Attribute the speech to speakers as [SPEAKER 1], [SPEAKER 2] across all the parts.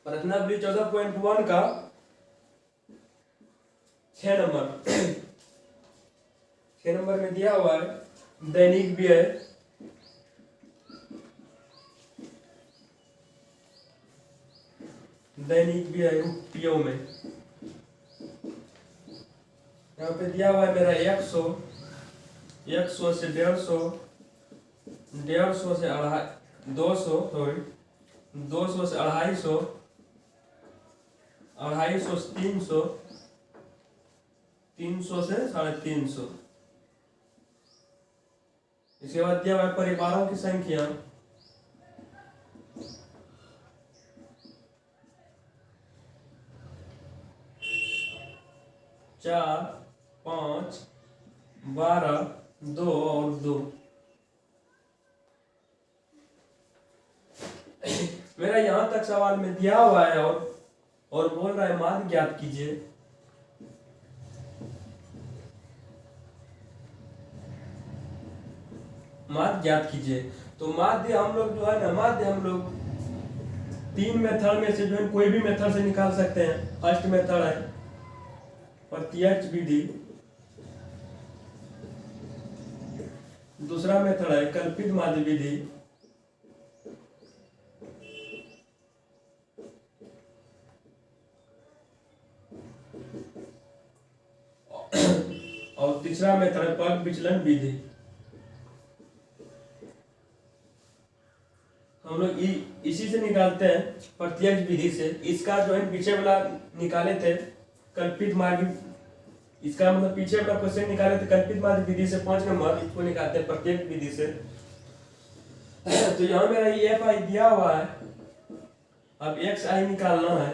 [SPEAKER 1] रत्नावली 14.1 का 6 number 6 number में दिया हुआ है दैनिक व्यय। दैनिक व्यय रुपयों में यहाँ पे दिया हुआ है मेरा 100, 100 से 150, 150 से 200, सॉरी 200 से 250, 250 से 300, 300 से 350। इसके बाद दिया हुआ है परिवारों की संख्या। चार, 5, 12, 2 और 2। मेरा यहां तक सवाल में दिया हुआ है और बोल रहा है माध्य ज्ञात कीजिए। माध्य ज्ञात कीजिए। तो माध्य हम लोग जो है ना, माध्य हम लोग 3 मेथड में से जो है कोई भी मेथड से निकाल सकते हैं। फर्स्ट मेथड है प्रत्यक्ष विधि, दूसरा मेथड है कल्पित माध्य विधि, और तीसरा मेथड है पग विचलन विधि। हम लोग इसी से निकालते हैं प्रत्यक्ष विधि से। इसका जो है पीछे वाला निकाले थे कल्पित माध्य, इसका मतलब पीछे वाला क्वेश्चन निकाले थे कल्पित माध्य विधि से 5 नंबर, इसको निकालते हैं प्रत्यक्ष विधि से। तो यहाँ मेरा ये एफ आई दिया हुआ है, अब एक्स आई निकालना है।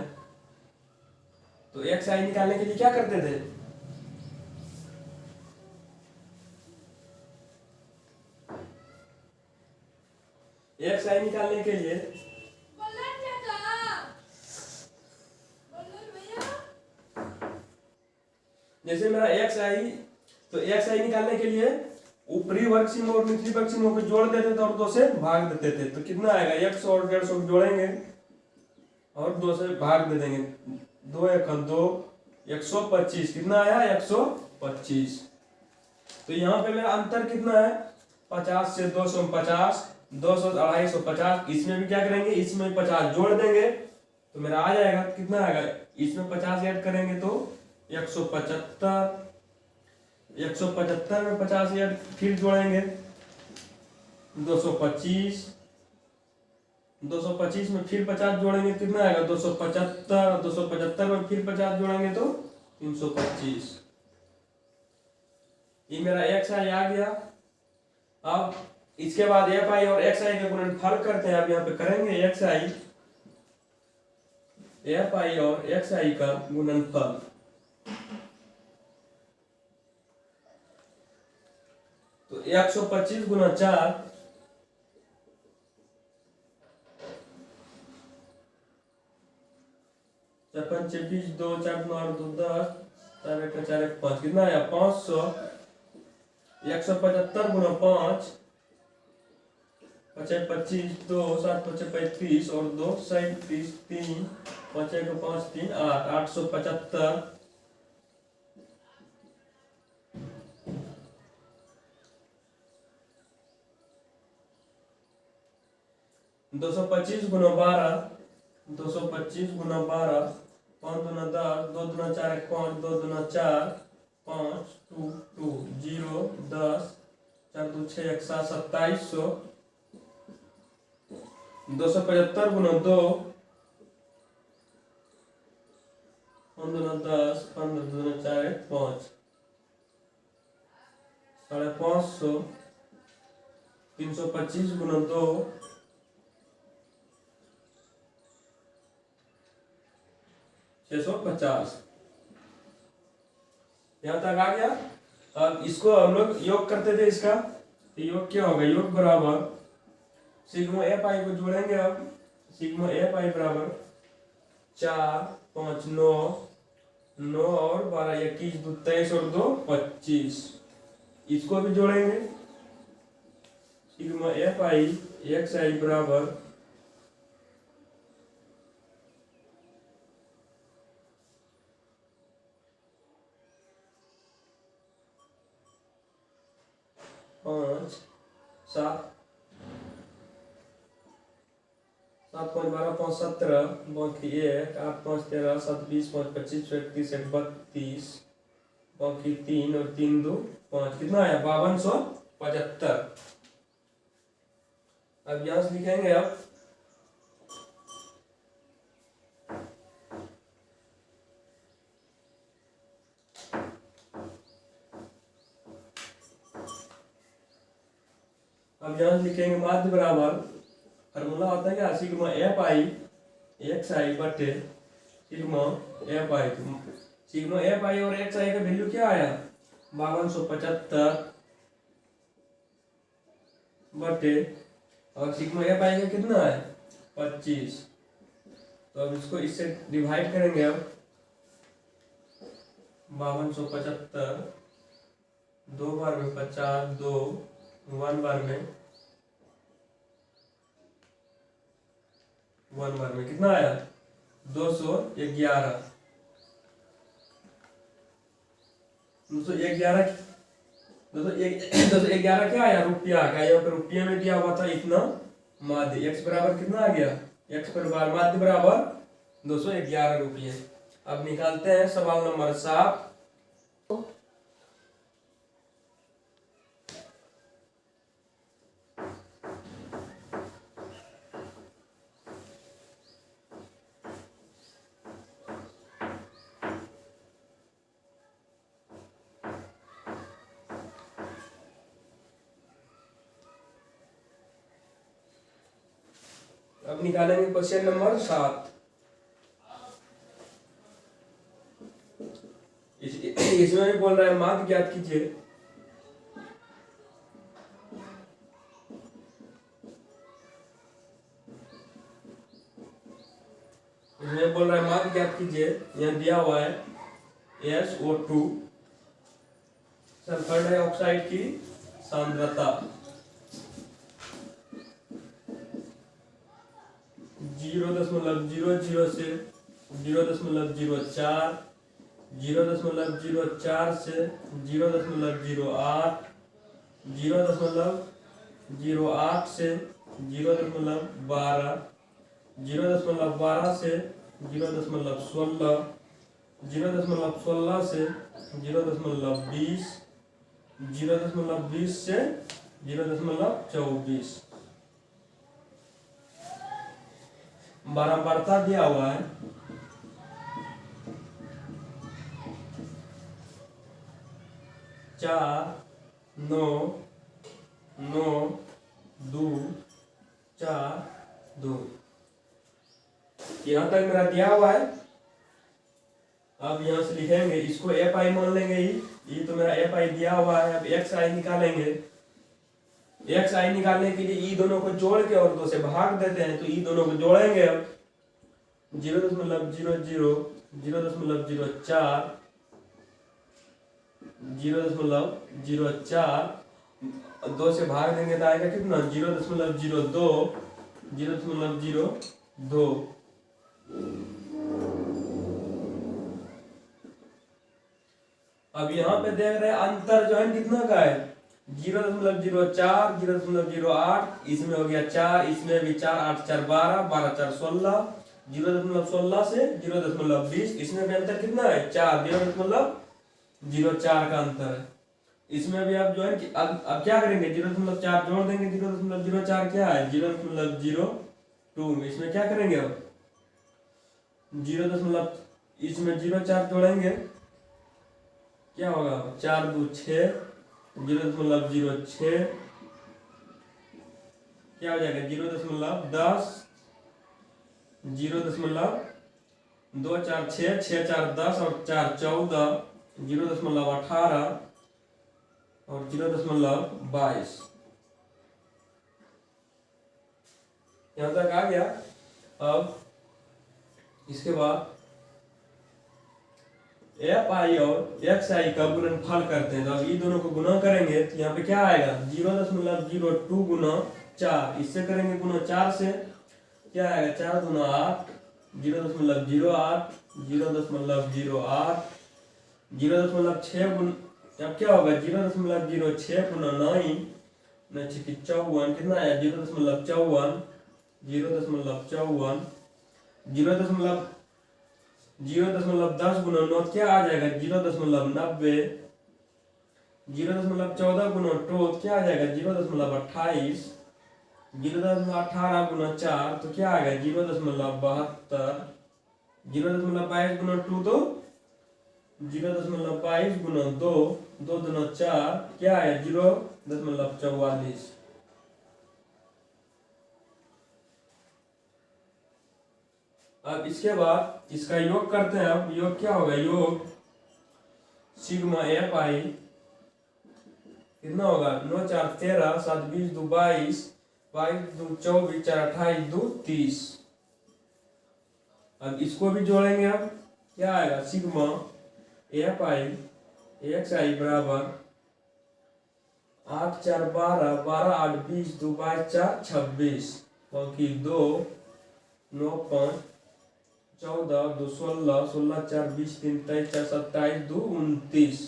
[SPEAKER 1] तो एक्स आई निकालने के लिए क्या करते थे, एक्स आई निकालने के लिए जैसे मेरा एक्स आई, तो एक्स आई निकालने के लिए ऊपरी वर्ग सीमा और निचली वर्ग सीमा को जोड़ देते थे और 2 से भाग देते थे। तो कितना आएगा, 100 और 150 को जोड़ेंगे और 2 से भाग दे देंगे। 2 1 2, 125। कितना आया, 125। तो यहाँ पे मेरा अंतर कितना है, 50 से 200 में 50, 200 से 250। इसमें भी क्या करेंगे, इसमें 50 जोड़ देंगे तो मेरा आ जाएगा। कितना आएगा, इसमें 50 ऐड करेंगे तो 175। 175 में 50 ऐड फिर जोड़ेंगे 225। 225 में फिर 50 जोड़ेंगे कितना आएगा, 275। 275 में फिर 50 जोड़ेंगे तो 325। ये मेरा एक्स आई आ गया। अब इसके बाद एफ आई और एक्स आई का गुणनफल करते हैं। अब यहाँ पे करेंगे एक्स आई, एफ आई और एक्स आई का गुणनफल। तो 125 गुना 4, 4 20, 2 4 9 2 10, 4 1 4 1 5। कितना आया, 500। 175 गुना 5, 5 25, 2 7 5 35 और 2 37, 3 5 1 5 3 8, 875। 225 गुना 12, 225 गुना 12, 5 दूना 10, 2 दूना 4 1 5, 2 दूना 4 5, 2 2 0 10, 4 2 6 1 7, 2700। 275 गुना 2, 5 दूना 10, 15 दूना 4 1 5, 550। 325 गुना 2, 650। यहां तक आ गया। अब इसको हम लोग योग करते थे इसका, तो योग क्या होगा, योग बराबर सिग्मा एफ आई को जोड़ेंगे। अब सिग्मा एफ आई बराबर 4 5 9 9 और 12 21 2 23 और 2 25। इसको भी जोड़ेंगे। सिग्मा एफ आई एक्स आई बराबर 5 7 7 5 12 5 17 बाकी 1 8 5 13 7 20 5 25 31 32 बाकी 3 और 3 2 5 कितना आया 5275। अब यहाँ से लिखेंगे आप यहाँ से लिखेंगे माध्य बराबर फॉर्मूला होता है क्या सिग्मा एफ आई एक्स आई बटे sigma F I. Sigma F I और एक्स आई का वैल्यू क्या आया 5275 बटे और सिग्मा एफ आई का कितना है 25। तो अब इसको इससे डिवाइड करेंगे अब 5275 2 बार में 50 2 1 बार में कितना आया 211। 211 क्या आया रुपया का। यहाँ पे रुपये में दिया हुआ था इतना माध्य x बराबर कितना आ गया x पर बार माध्य बराबर 211 रुपये। अब निकालते हैं सवाल नंबर 7। अब निकालेंगे क्वेश्चन नंबर 7। इसमें भी बोल रहा है माध्य ज्ञात कीजिए। इसमें बोल रहा है माध्य ज्ञात कीजिए। यहाँ दिया हुआ है SO2 सल्फर डाइऑक्साइड की सांद्रता 0.00 से 0.04 0.04 से 0.08 0.08 से 0.12 0.12 से 0.16 0.16 से 0.20 0.20 से 0.24 बारंबारता दिया हुआ है 4 9 9 2 4 2। यहां तक मेरा दिया हुआ है। अब यहां से लिखेंगे इसको एफ आई मान लेंगे। ये तो मेरा एफ आई दिया हुआ है। अब एक्स आई निकालेंगे। एक्स आई निकालने के लिए ई दोनों को जोड़ के और 2 से भाग देते हैं। तो ई दोनों को जोड़ेंगे अब 0.00 0.04 0.04 2 से भाग देंगे तो आएगा कितना 0.02 0.02। अब यहाँ पे देख रहे हैं अंतर जो है कितना का है 0.04 0.08 इसमें हो गया 4 इसमें भी 4 8 4 12 12 4 16 0.16 से 0.20 इसमें भी अंतर कितना है 4 0.04 का अंतर है। इसमें भी आप जो है कि अब क्या करेंगे 0.4 जोड़ देंगे 0.04 क्या है 0.02 में इसमें क्या करेंगे अब 0. इसमें 0.4 जोड़ेंगे क्या होगा 4 2 6 0.06 क्या हो जाएगा 0.10 0.2 4 6 6 4 10 और 4 14 0.18 और 0.22 यहां तक आ गया। अब इसके बाद एफ आई और एक्स आई का गुणनफल करते हैं। तो अब ये दोनों को गुना करेंगे तो यहाँ पे क्या आएगा 0.02 गुना 4 इससे करेंगे गुना 4 से क्या आएगा 4 गुना 8 0.08 0.08 0.6 गुना अब क्या होगा 0.06 गुना 9 54 कितना आया 0.54 0.54 0.10 गुना 9 क्या आ जाएगा 0.90 0.14 गुना 2 क्या आ जाएगा 0.28 0.18 गुना 4 तो क्या आएगा 0.72 0.22 गुना 2 तो 0.22 गुना 2 2 गुना 4 क्या आया 0.44। अब इसके बाद इसका योग करते हैं। अब योग क्या होगा योग सिग्मा एफ आई कितना होगा 9 4 13 7 20 2 22 22 2 24 4 28 2 30। अब इसको भी जोड़ेंगे। अब क्या आएगा सिग्मा एफ आई एक्स आई बराबर 8 4 12 12 8 20 2 22 4 26 बाकी 2 9 5 14 2 16 16 4 20 3 23 4 27 2 29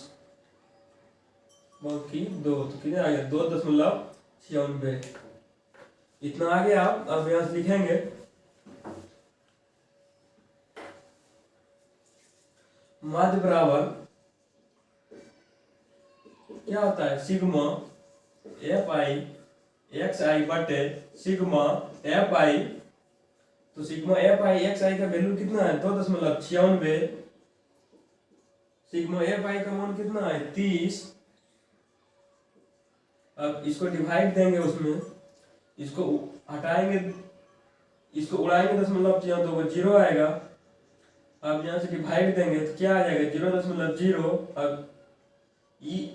[SPEAKER 1] बाकी 2 तो कितना आ गया 2.96। इतना आ गया। अब यहाँ से लिखेंगे माध्य बराबर क्या होता है सिग्मा एफ आई एक्स आई बटे सिग्मा एफ आई। तो सिग्मा एफ आई एक्स आई का वैल्यू कितना है 2.96। सिग्मा एफ आई का मान कितना है 30। अब इसको डिवाइड देंगे उसमें इसको हटाएंगे इसको उड़ाएंगे 0.2 जीरो आएगा। अब यहाँ से डिवाइड देंगे तो क्या आ जाएगा 0.0। अब ई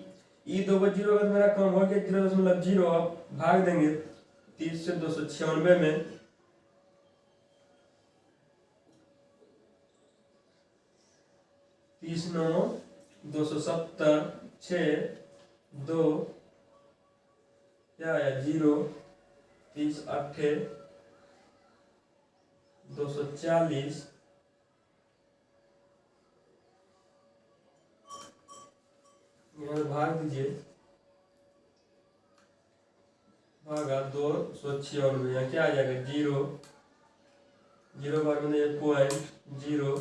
[SPEAKER 1] 2 जीरो का तो मेरा कम हो गया 0.0। अब भाग देंगे 30 से 296 में 30 9 270 6 2 क्या आया 0 30 8 240 यहाँ भाग दीजिए भागा 296 यहाँ क्या आ जाएगा 0 0 भाग में 1.0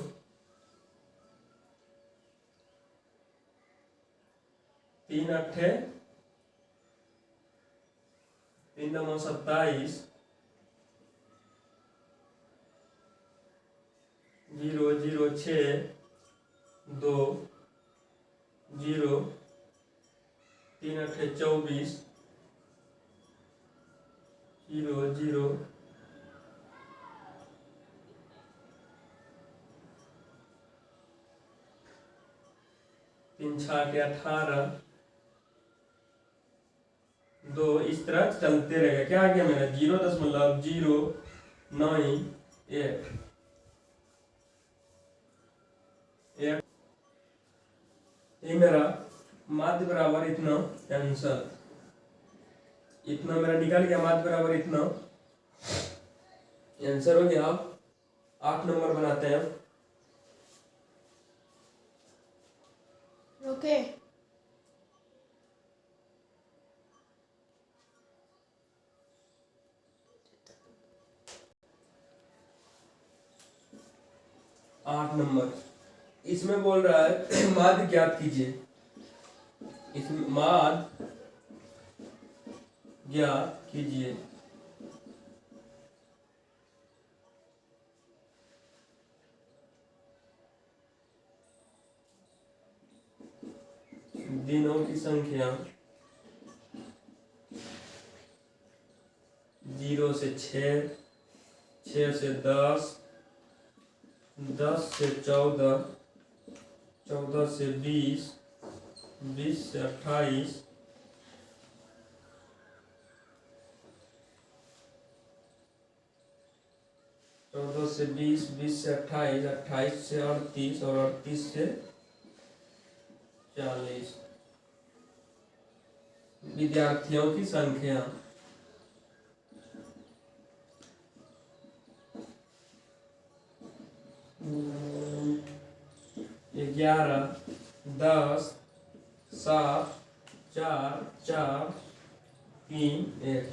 [SPEAKER 1] 3 8 3 9 27 0 0 6 2 0 3 8 24 0 0 3 6 18 2 इस तरह चलते रहेगा। क्या आ गया मेरा 0.098। ये मेरा माध्य बराबर इतना आंसर इतना मेरा निकल गया। माध्य बराबर इतना आंसर हो गया। आप 8 नंबर बनाते हैं।
[SPEAKER 2] ओके
[SPEAKER 1] 8 नंबर इसमें बोल रहा है माध्य ज्ञात कीजिए। इसमें माध्य ज्ञात कीजिए। दिनों की संख्या 0 से 6 6 से 10 10 से 14 14 से 20 20 से 28 14 से 20 20 से 28 28 से 38 और 38 से 40 विद्यार्थियों की संख्या। 11 10 7 4 4 3x।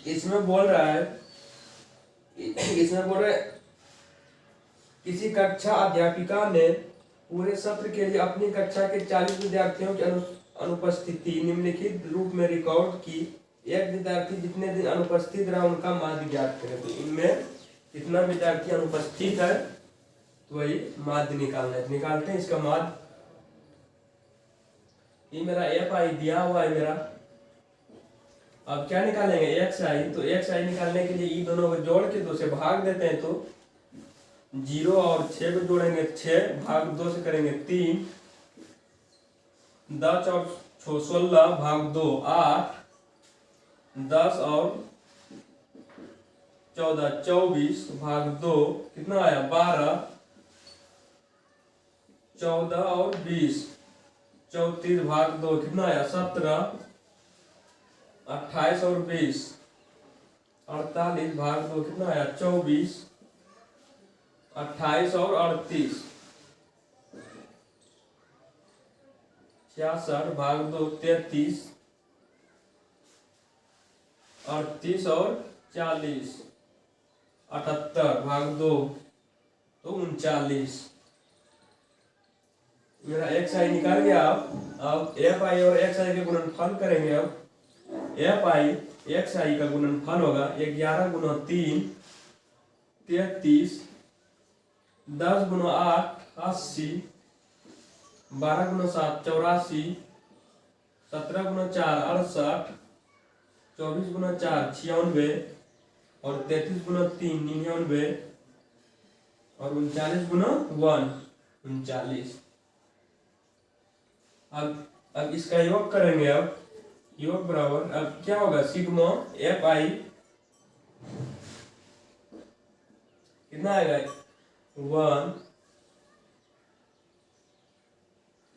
[SPEAKER 1] इसमें बोल रहा है किसी कक्षा अध्यापिका ने पूरे सत्र के लिए अपनी कक्षा के 40 विद्यार्थियों की अनुपस्थिति निम्नलिखित रूप में रिकॉर्ड की। एक विद्यार्थी जितने दिन अनुपस्थित रहा उनका माध्य ज्ञात करें। तो इनमें कितना विद्यार्थी अनुपस्थित है तो वही माध्य निकालना है। निकालते हैं इसका माध्य। ये मेरा एफ आई दिया हुआ है मेरा। अब क्या निकालेंगे एक्स आई। तो एक्स आई निकालने के लिए ये दोनों को जोड़ के 2 से भाग देते हैं। तो 0 और 6 को जोड़ेंगे 6 भाग 2 से करेंगे 3। 10 और 16 भाग 2 8। 10 और 14 24 भाग 2 कितना आया 12। 14 और 20 34 भाग 2 कितना आया 17। 28 और 20 48 भाग 2 कितना आया 24। 28 और 38 66 भाग 2 33। 38 और 40 78 भाग 2 तो 39। मेरा एक्स आई निकाल गया। अब एफ आई और एक्स आई के गुणनफल करेंगे। अब एफ आई एक्स आई का गुणनफल होगा 11 गुना 3 33। 10 गुना 8 80। 12 गुना 7 84। 17 गुना 4 68। 24 गुना 4 96। और 33 गुना 3 99। और 39 गुना 1 39। अब इसका योग करेंगे। अब योग बराबर अब क्या होगा सिग्मा एफ आई कितना आएगा 1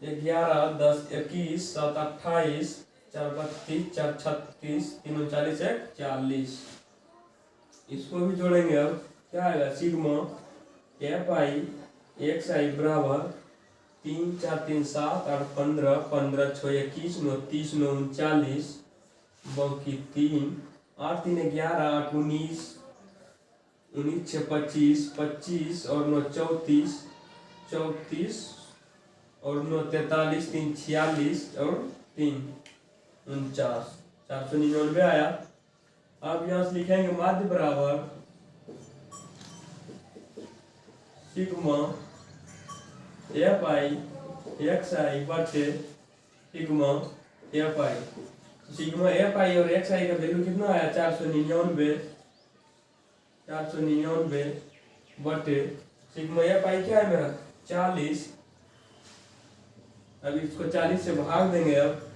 [SPEAKER 1] 11 10 21 7 28 4 32 4 36 3 39 1 40। इसको भी जोड़ेंगे। अब क्या आएगा सिग्मा एफ आई एक्स आई बराबर 3 4 3 7 8 15 15 6 21 9 30 9 39 बाकी 3 8 3 11 8 19 19 6 25 25 और 9 34 34 और 9 43 3 46 और 3 49 499 आया। अब यहाँ से लिखेंगे माध्य बराबर सिग्मा एफ आई एक्स आई बटे sigma F I. Sigma F I और एक्स आई का वैल्यू कितना आया 499 बटे सिग्मा एफ आई क्या है मेरा 40। अब इसको 40 से भाग देंगे। अब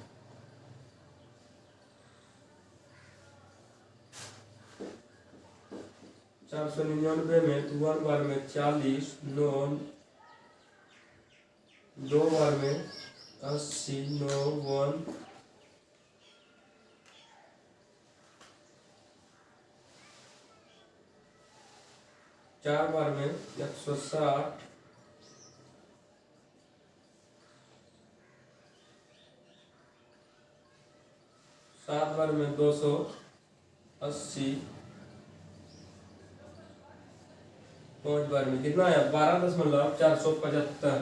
[SPEAKER 1] चार सौ 99 में तो 1 बार में 40 9 2 बार में 80 9 1 4 बार में 160 7 बार में 280 5 बार में कितना है 12.475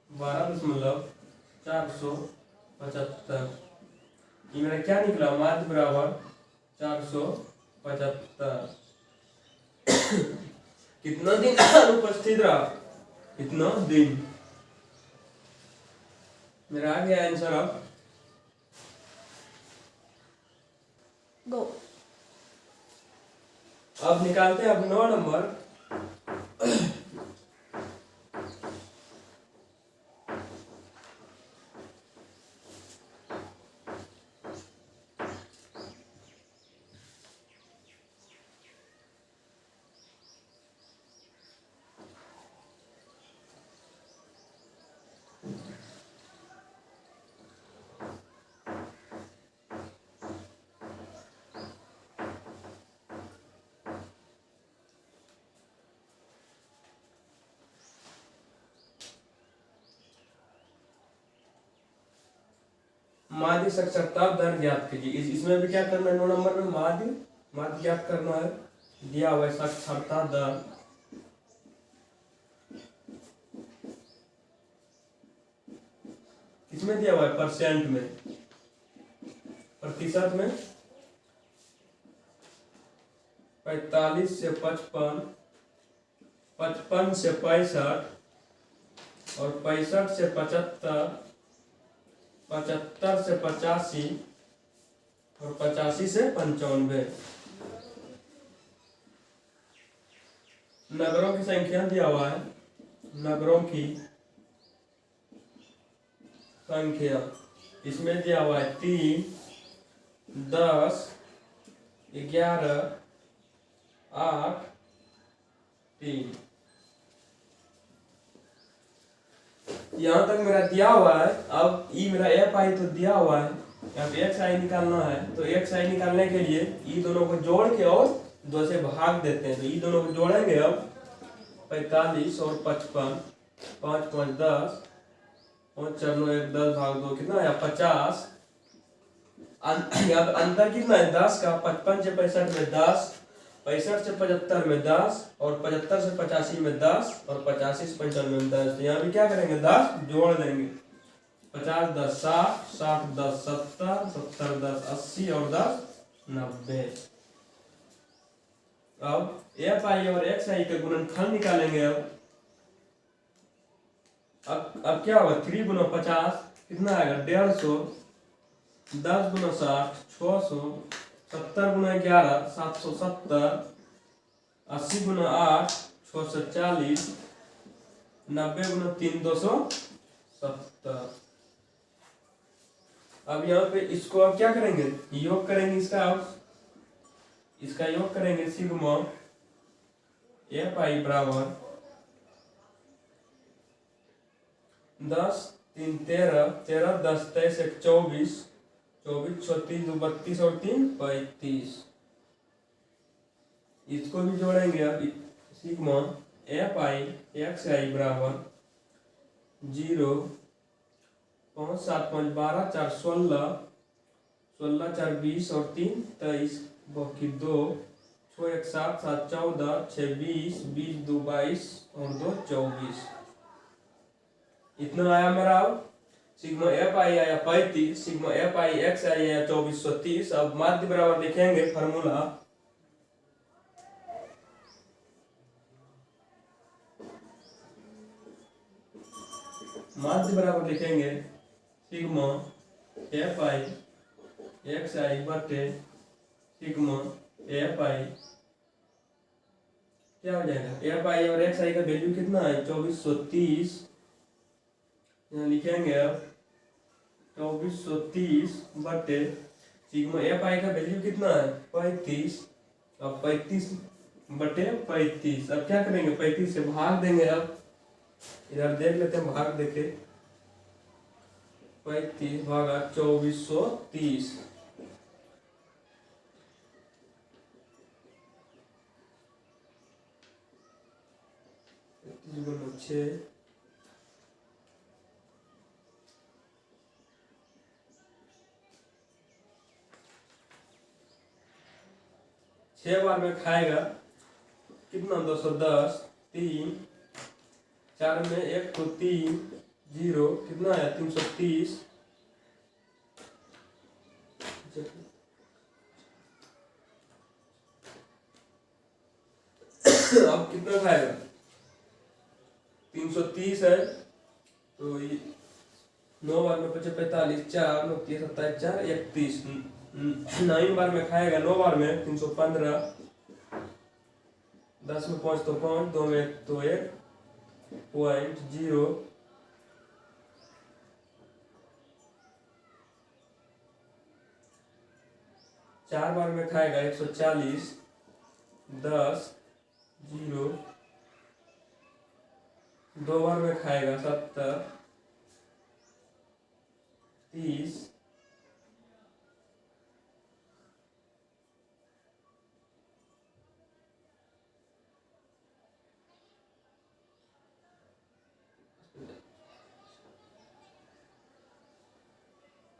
[SPEAKER 1] 12.475। ये मेरा क्या निकला माध्य बराबर 475। कितना दिन अनुपस्थित रहा कितना दिन। मेरा आ गया आंसर। अब
[SPEAKER 2] गो।
[SPEAKER 1] अब निकालते हैं अब 9 नंबर। माध्य साक्षरता दर ज्ञात कीजिए। इसमें भी क्या करना है, 9 नंबर में माध्य ज्ञात करना है। दिया हुआ है साक्षरता दर, किसमें दिया हुआ है, परसेंट में, प्रतिशत में। 45 से 55, 55 से 65 और 65 से 75, 75 से 85 और 85 से 95। नगरों की संख्या दिया हुआ है। नगरों की संख्या इसमें दिया हुआ है 3, 10, 11, 8, 3। यहाँ तक मेरा दिया हुआ है। अब ई मेरा एफ आई तो दिया हुआ है, अब एक्स आई निकालना है। तो एक्स आई निकालने के लिए ई दोनों को जोड़ के और 2 से भाग देते हैं। तो ई दोनों को जोड़ेंगे अब, 45 और 55, 5 5 10, 5 4 9 1 10 भाग 2 कितना आया, 50। अब अंतर कितना है, 10 का। 55 से 65 में 10, 65 से 75 में 10 और 75 से 85 में 10 और 85 से 95 में 10। तो यहाँ भी क्या करेंगे, 10 जोड़ देंगे। 50 10 60, 60 10 70, 70 10 80 और 10 90। अब एफ आई और एक्स आई का गुणनफल निकालेंगे। अब क्या होगा, 3 गुना 50 कितना आएगा, 150, 10 गुना 60 600, 70 गुना 11 770, 80 गुना 8 640, 90 गुना 3 270। अब यहाँ पे इसको अब क्या करेंगे, योग करेंगे इसका। अब इसका योग करेंगे, सिग्मा एफ आई बराबर 10 3 13, 13 10 23 1 24, 24 36 2 32 और 3 35। इसको भी जोड़ेंगे। अब सिग्मा एफ आई एक्स आई बराबर 0 5 7 5 12 4 16, 16 4 20 और 3 23, बाकी 2 6 1 7 7 14 6 20, 20 2 22 और 2 24। इतना आया मेरा। अब सिग्मा एफ आई आया 35, सिग्मा एफ आई एक्स आई आया 2430। अब माध्य बराबर लिखेंगे फार्मूला, माध्य बराबर लिखेंगे सिग्मा एफ आई एक्स आई बटे सिग्मा एफ आई, क्या हो जाएगा, एफ आई और एक्स आई का वैल्यू कितना है, 2430। यहाँ लिखेंगे अब 2430 बटे सिग्मा एफ आई का वैल्यू कितना है, 35। अब 35 बटे 35। अब क्या करेंगे, 35 से भाग देंगे। अब इधर देख लेते हैं, भाग देखे, 35 भागा 2430। 6 6 बार में खाएगा कितना, 210, 3 4 में 1 तो 3 0 कितना है, 330। अब कितना खाएगा, 330 है तो ये 9 बार में 55 45, 4 9 30 27 4 31। 9 बार में खाएगा, 9 बार में 315, 10 में 5 तो 5, 2 में 1 तो 1 पॉइंट 0। चार बार में खाएगा 140, 10 0। 2 बार में खाएगा 70, 30,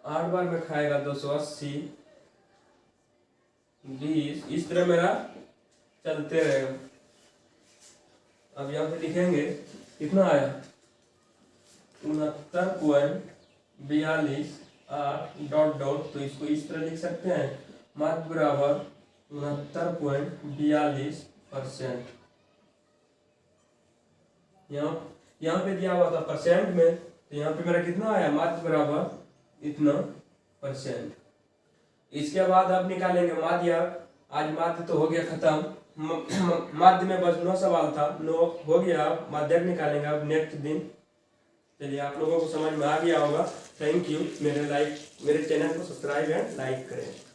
[SPEAKER 1] 8 बार में खाएगा 280, 20, इस तरह मेरा चलते रहेगा। अब यहाँ पे लिखेंगे कितना आया 69.42 डॉट डॉट, तो इसको इस तरह लिख सकते हैं माध्य बराबर 69.42%। यहाँ पे दिया हुआ था परसेंट में, तो यहाँ पे मेरा कितना आया माध्य बराबर इतना %। इसके बाद आप निकालेंगे माध्य। आज माध्य तो हो गया खत्म, माध्य में बस 9 सवाल था, 9 हो गया। माध्यक निकालेंगे अब नेक्स्ट दिन। चलिए आप लोगों को समझ में आ गया होगा। Thank you. मेरे चैनल को सब्सक्राइब एंड लाइक करें।